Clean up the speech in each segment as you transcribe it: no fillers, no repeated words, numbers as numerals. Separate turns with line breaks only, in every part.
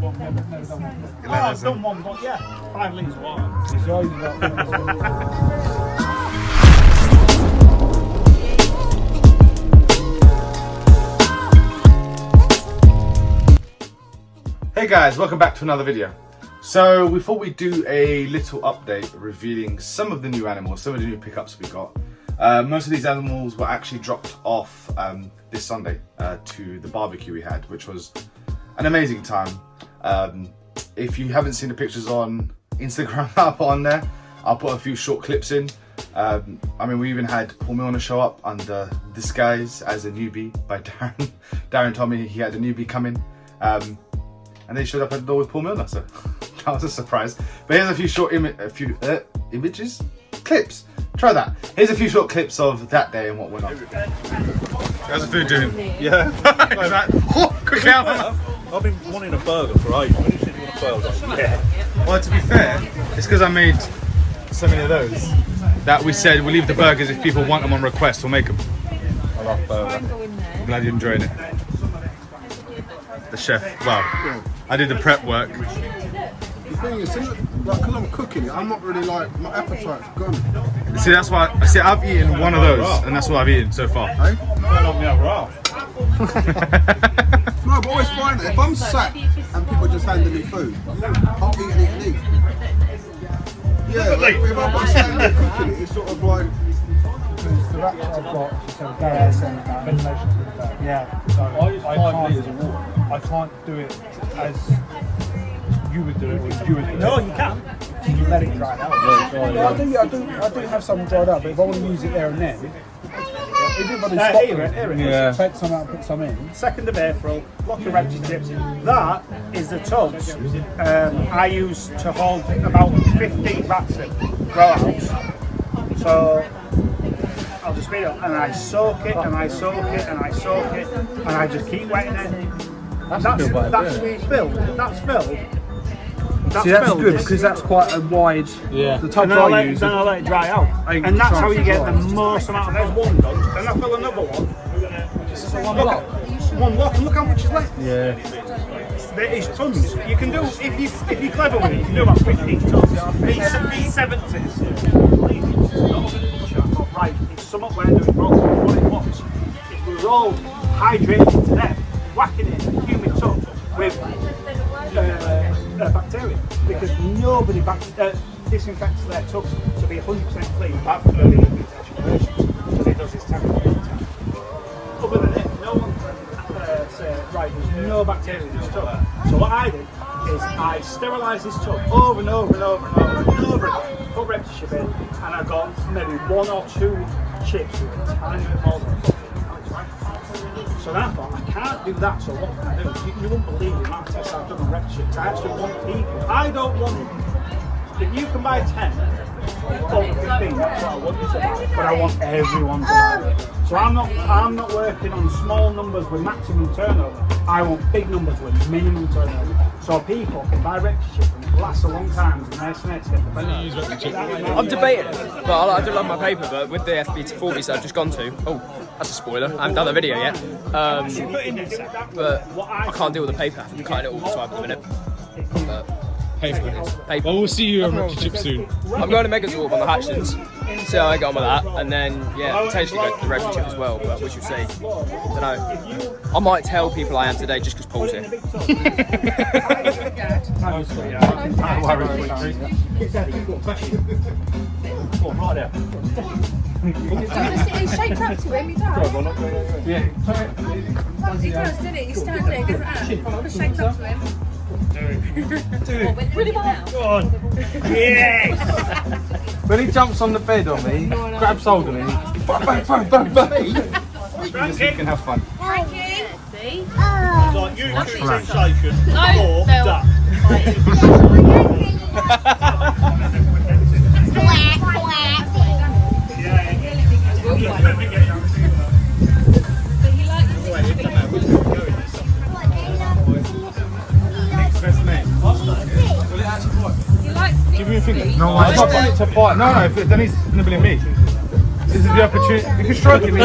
I've done one, but yeah, 5 litres of water.
Hey guys, welcome back to another video. So we thought we'd do a little update revealing some of the new animals, some of the new pickups we got. Most of these animals were actually dropped off this Sunday to the barbecue we had, which was an amazing time. If you haven't seen the pictures on Instagram, I'll put on there. I'll put a few short clips in. I mean, we even had Paul Milner show up under disguise as a newbie by Darran. Darran told me he had a newbie coming. And they showed up at the door with Paul Milner, so that was a surprise. But here's a few short images? Clips. Try that. Here's a few short clips of that day and what went on. How's the food doing? Yeah. Like that. Oh, quick out.
I've been wanting a burger for ages. When you said you want a burger, I was like, yeah.
Well, to be fair, it's because I made so many of those that we said we'll leave the burgers if people want them on request, we'll make them.
I love burger.
I'm glad you're enjoying it. The chef, wow. I did the prep work.
The thing is, like, because I'm cooking it, I'm not really like, my appetite's gone.
See, that's why, I've eaten one of those, and that's what I've eaten so far.
Hey?
Turn on the other half.
No, but I always find that if I'm sat and people just handing me food, I'll eat and eat. Yeah, like, if I'm sat there cooking it, it's sort of like...
The wrap that I've got, so gas and ventilation through that. Yeah. So I use 5 litres of water. I can't do it as you would do it, or you would do it.
No, you can.
You let it dry out. Yeah, I do have some dried out, but if I want to use it there and then, everybody's
Here it is.
Take some out and put some in.
2nd of April, lock your empty chips. That is the tubs I use to hold about 15 rats in grow house. So I'll just speed up, and I soak it, and I soak it, and I soak it, and I just keep wetting it. That's filled. That's filled.
See, that's good because that's quite a wide. Yeah. The top
and then
I use.
Then I let it dry out, and that's how you get the most amount of. There's one done. Then I fill another one. This is one block. One block, and look how much is left.
Yeah.
There is tons. You can do if you're clever with it. You can do about 15 tons. B70s. Right, it's somewhat we're doing wrong. What it was is we were all hydrated to death, whacking it in a humid tub with bacteria, because nobody disinfects their tubs to be 100% clean apart from early detection versions, because it does its temperature. Other than it, no one can say, right, there's no bacteria in this tub. So what I did is I sterilised this tub over and over and over and over and over again, put empty chip in, and I got maybe 1 or 2 chips with a tiny bit more than coffee. So then I thought, I can't do that, so what can I do? You won't believe the amount of tests I've done on rep chips. I actually want people. I don't want, if you can buy 10, over 15, that's what I want you to buy, but I want everyone to buy it. So I'm not working on small numbers with maximum turnover. I want big numbers with minimum turnover. So people can buy Repti chip and it lasts a long time and their snakes get the benefit.
I'm debating, but I do love my paper, but with the FB40s that I've just gone to, oh, that's a spoiler, I haven't done the video yet, but I can't deal with the paper, I'm cutting it all the time at the minute.
Paper.
Well,
we'll see you on Repti Chip soon.
I'm going to Megazorb on the Hatchlands, see how I get on with that, and then, yeah, potentially go to the Repti Chip as well, but we shall see. I don't know. I might tell people I am today just because Paul's here.
He's shaped up to him, he does.
Yeah.
He does, doesn't he? He's standing there, goes out. He's shaped up to him. Really well.
Go on. Yes!
When he jumps on the bed on me, grabs hold of me, bang, bang, bang, bang. You can have fun.
Frankie. See?
Like YouTube sensation or duck.
Give me a finger. No, I just want it to fight. No, then he's nibbling me. This is the opportunity. You can stroke him. I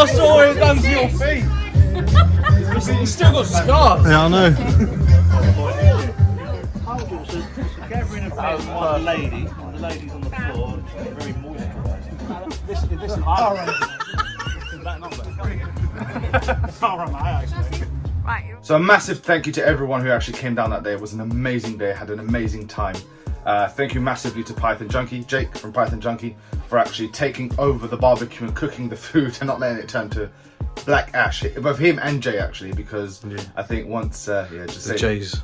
saw what it done to your feet.
He's still got scars.
Yeah, I know.
Gathering of men, one lady, and the lady's on the floor, and she's very moisturised. This is that number. Alright, actually.
Right.
So a massive thank you to everyone who actually came down that day. It was an amazing day, had an amazing time. Thank you massively to Python Junkie, Jake from Python Junkie, for actually taking over the barbecue and cooking the food and not letting it turn to black ash. Both him and Jay actually, because I think once,
The Jays.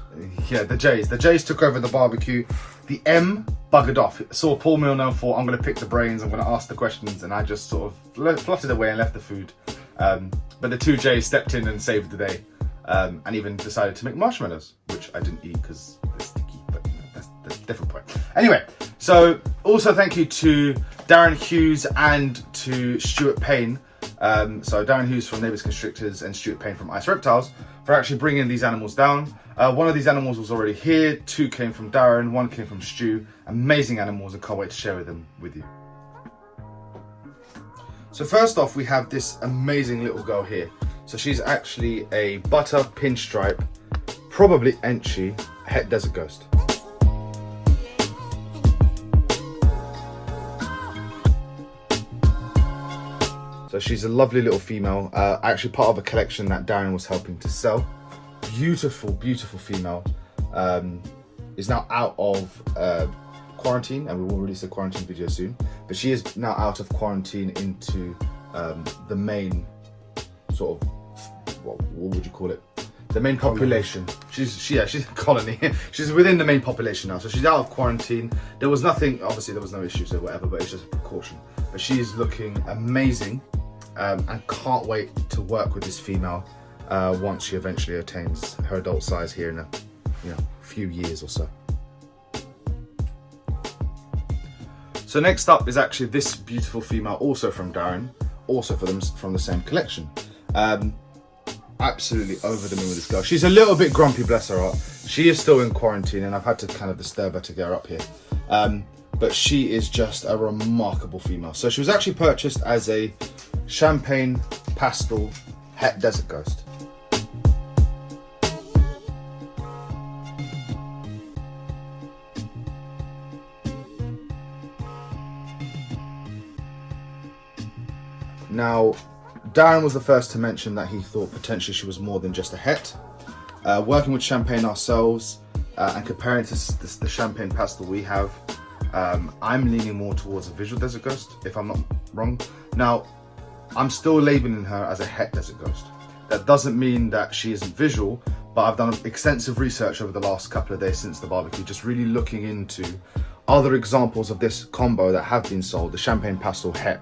Yeah, the Jays took over the barbecue. The M buggered off. Saw Paul Milner, thought I'm going to pick the brains, I'm going to ask the questions, and I just sort of fluttered away and left the food. But the two Jays stepped in and saved the day, and even decided to make marshmallows, which I didn't eat because they're sticky, but you know, that's a different point. Anyway, so also thank you to Darran Hughes and to Stuart Payne. So Darran Hughes from Neighbours Constrictors and Stuart Payne from ICE Reptiles for actually bringing these animals down. One of these animals was already here, 2 came from Darran, 1 came from Stu. Amazing animals, and can't wait to share them with you. So first off, we have this amazing little girl here. So she's actually a butter pinstripe, probably Enchi, het desert ghost. So she's a lovely little female, actually part of a collection that Darran was helping to sell. Beautiful, beautiful female. Is now out of quarantine, and we will release a quarantine video soon. But she is now out of quarantine into the main sort of, what would you call it? The main population. She's a colony. She's within the main population now, so she's out of quarantine. There was nothing, obviously there was no issues or whatever, but it's just a precaution. But she's looking amazing. And can't wait to work with this female once she eventually attains her adult size here in a few years or so. So next up is actually this beautiful female, also from Darran, also from the same collection. Absolutely over the moon with this girl. She's a little bit grumpy, bless her heart. She is still in quarantine, and I've had to kind of disturb her to get her up here. But she is just a remarkable female. So she was actually purchased as a champagne pastel het desert ghost. Now, Darran was the first to mention that he thought potentially she was more than just a het. Working with champagne ourselves and comparing to the champagne pastel we have, I'm leaning more towards a visual desert ghost, if I'm not wrong. Now, I'm still labeling her as a het desert ghost. That doesn't mean that she isn't visual, but I've done extensive research over the last couple of days since the barbecue, just really looking into other examples of this combo that have been sold, the champagne pastel het.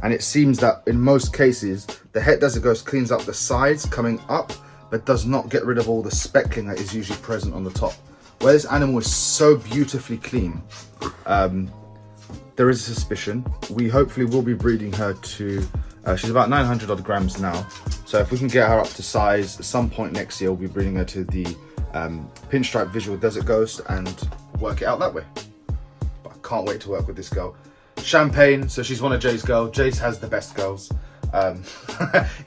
And it seems that in most cases, the het desert ghost cleans up the sides coming up, but does not get rid of all the speckling that is usually present on the top. Where this animal is so beautifully clean, there is a suspicion. We hopefully will be breeding her to, she's about 900 odd grams now. So if we can get her up to size, at some point next year, we'll be breeding her to the pinstripe visual desert ghost and work it out that way. But I can't wait to work with this girl. Champagne, so she's one of Jay's girls. Jay's has the best girls.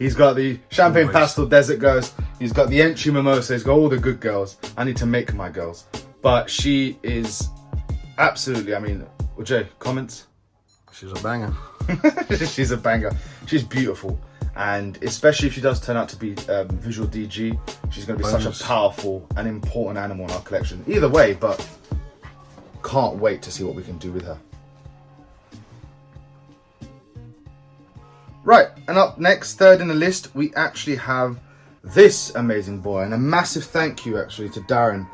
He's got the champagne pastel desert ghost. He's got the Enchi mimosa. He's got all the good girls. I need to make my girls. But she is absolutely, I mean, Jay, comments?
She's a banger.
She's a banger. She's beautiful. And especially if she does turn out to be visual DG, she's going to be such a powerful and important animal in our collection. Either way, but can't wait to see what we can do with her. Right, and up next, third in the list, we actually have this amazing boy. And a massive thank you actually to Darran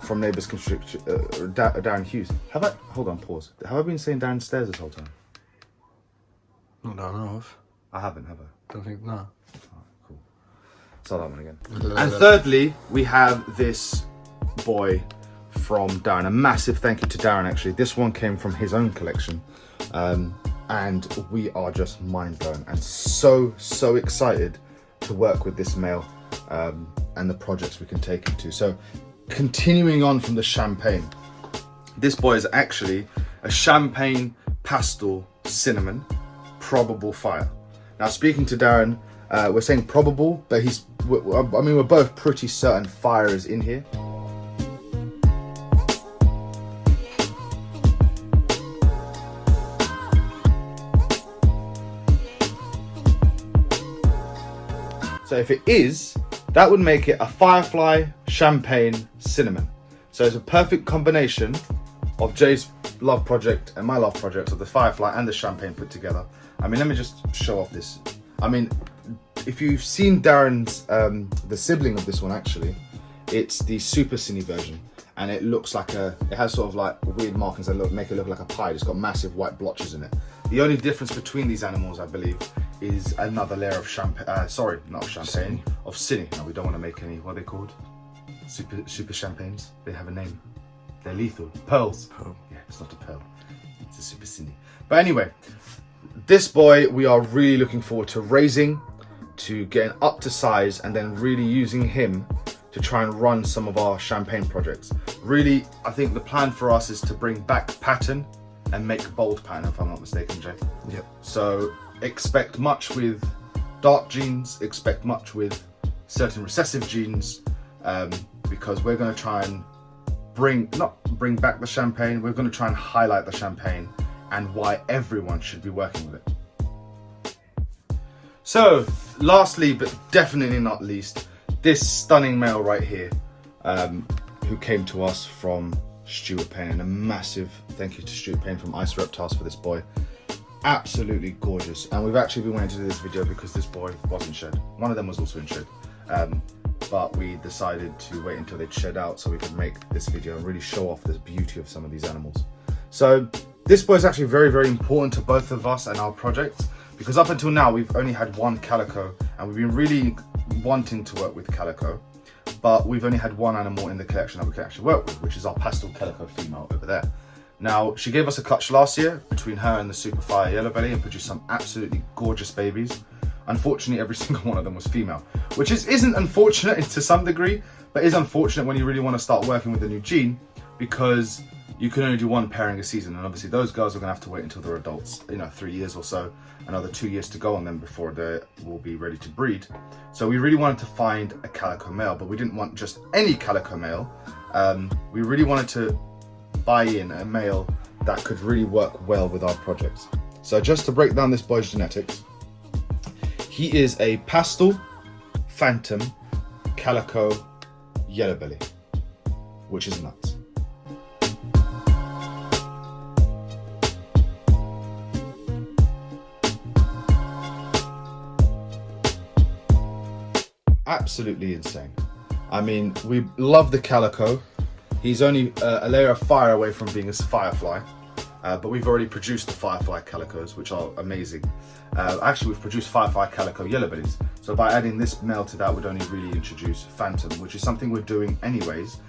from Neighbours Constrictors, Darran Hughes. Hold on, pause. Have I been saying Darran Stairs this whole time?
Not that I know of.
I haven't, have I?
Don't think, no.
Oh, cool. Start that one again. And thirdly, we have this boy from Darran. A massive thank you to Darran actually. This one came from his own collection. And we are just mind blown and so excited to work with this male and the projects we can take him to. So continuing on from the champagne, this boy is actually a champagne pastel cinnamon probable fire. Now speaking to Darran, We're saying probable, but I mean, we're both pretty certain fire is in here. So if it is, that would make it a firefly, champagne, cinnamon. So it's a perfect combination of Jay's love project and my love project of the firefly and the champagne put together. I mean, let me just show off this. I mean, if you've seen Darren's, the sibling of this one actually, it's the super cine version. And it looks like it has sort of like weird markings that make it look like a pie. It's got massive white blotches in it. The only difference between these animals, I believe, is another layer of champagne, sorry, not of champagne, of cine. Now, we don't want to make any, what are they called? Super champagnes. They have a name. They're lethal. Pearls. Pearl. Yeah, it's not a pearl. It's a super cine. But anyway, this boy, we are really looking forward to raising, to getting up to size, and then really using him to try and run some of our champagne projects. Really, I think the plan for us is to bring back pattern and make bold pattern, if I'm not mistaken, Jay.
Yep.
So expect much with dark genes, expect much with certain recessive genes, because we're going to try and not bring back the champagne, we're going to try and highlight the champagne and why everyone should be working with it. So lastly, but definitely not least, this stunning male right here, who came to us from Stuart Payne, and a massive thank you to Stuart Payne from ICE Reptiles for this boy. Absolutely gorgeous, and we've actually been waiting to do this video because this boy was in shed. One of them was also in shed, but we decided to wait until they'd shed out so we could make this video and really show off the beauty of some of these animals. So this boy is actually very, very important to both of us and our project, because up until now we've only had one calico, and we've been really wanting to work with calico, but we've only had one animal in the collection that we can actually work with, which is our pastel calico female over there. Now, she gave us a clutch last year between her and the Super Fire Yellow Belly and produced some absolutely gorgeous babies. Unfortunately, every single one of them was female, which isn't unfortunate to some degree, but is unfortunate when you really want to start working with a new gene, because you can only do one pairing a season, and obviously those girls are going to have to wait until they're adults, 3 years or so, another 2 years to go on them before they will be ready to breed. So we really wanted to find a calico male, but we didn't want just any calico male. We really wanted to buy in a male that could really work well with our projects. So just to break down this boy's genetics, he is a pastel phantom calico yellow belly, which is nuts. Absolutely insane. I mean, we love the calico. He's only a layer of fire away from being a firefly, but we've already produced the firefly calicos, which are amazing. Actually, we've produced firefly calico yellow bellies, so by adding this male to that would only really introduce phantom, which is something we're doing anyways.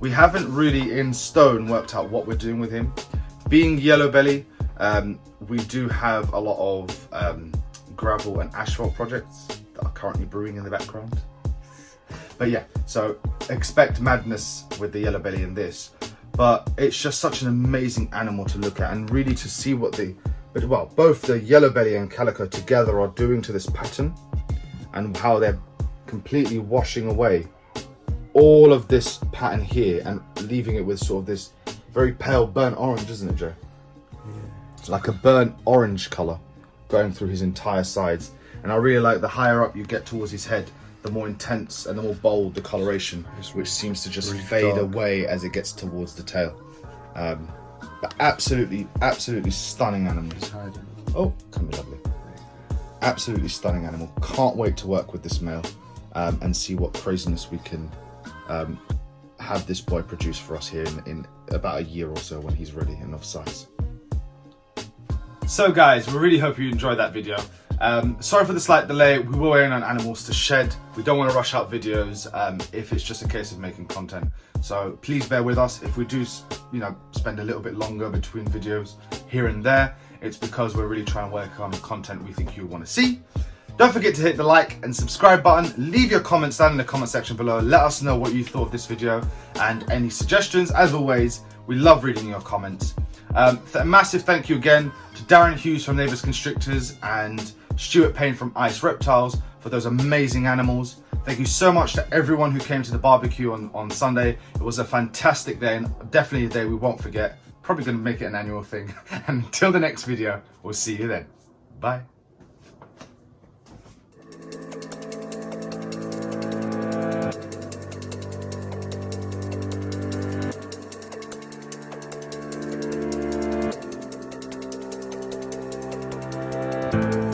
We haven't really in stone worked out what we're doing with him. Being yellow belly, we do have a lot of gravel and asphalt projects that are currently brewing in the background. But yeah, so expect madness with the yellow belly in this, but it's just such an amazing animal to look at, and really to see what both the yellow belly and calico together are doing to this pattern, and how they're completely washing away all of this pattern here and leaving it with sort of this very pale burnt orange, isn't it, Joe? Yeah. It's like a burnt orange color going through his entire sides, and I really like the higher up you get towards his head, the more intense and the more bold the coloration, which seems to just really fade away as it gets towards the tail. But absolutely stunning animal. Oh, come here, lovely. Absolutely stunning animal. Can't wait to work with this male and see what craziness we can have this boy produce for us here in about a year or so when he's ready and of size. So guys, we really hope you enjoyed that video. Sorry for the slight delay. We were waiting on animals to shed. We don't want to rush out videos if it's just a case of making content. So please bear with us if we do, spend a little bit longer between videos here and there. It's because we're really trying to work on content we think you want to see. Don't forget to hit the like and subscribe button. Leave your comments down in the comment section below. Let us know what you thought of this video and any suggestions. As always, we love reading your comments. A massive thank you again to Darran Hughes from Neighbours Constrictors and Stuart paying from ICE Reptiles for those amazing animals. Thank you so much to everyone who came to the barbecue on Sunday. It was a fantastic day and definitely a day we won't forget. Probably going to make it an annual thing. And until the next video, we'll see you then. Bye.
Thank you.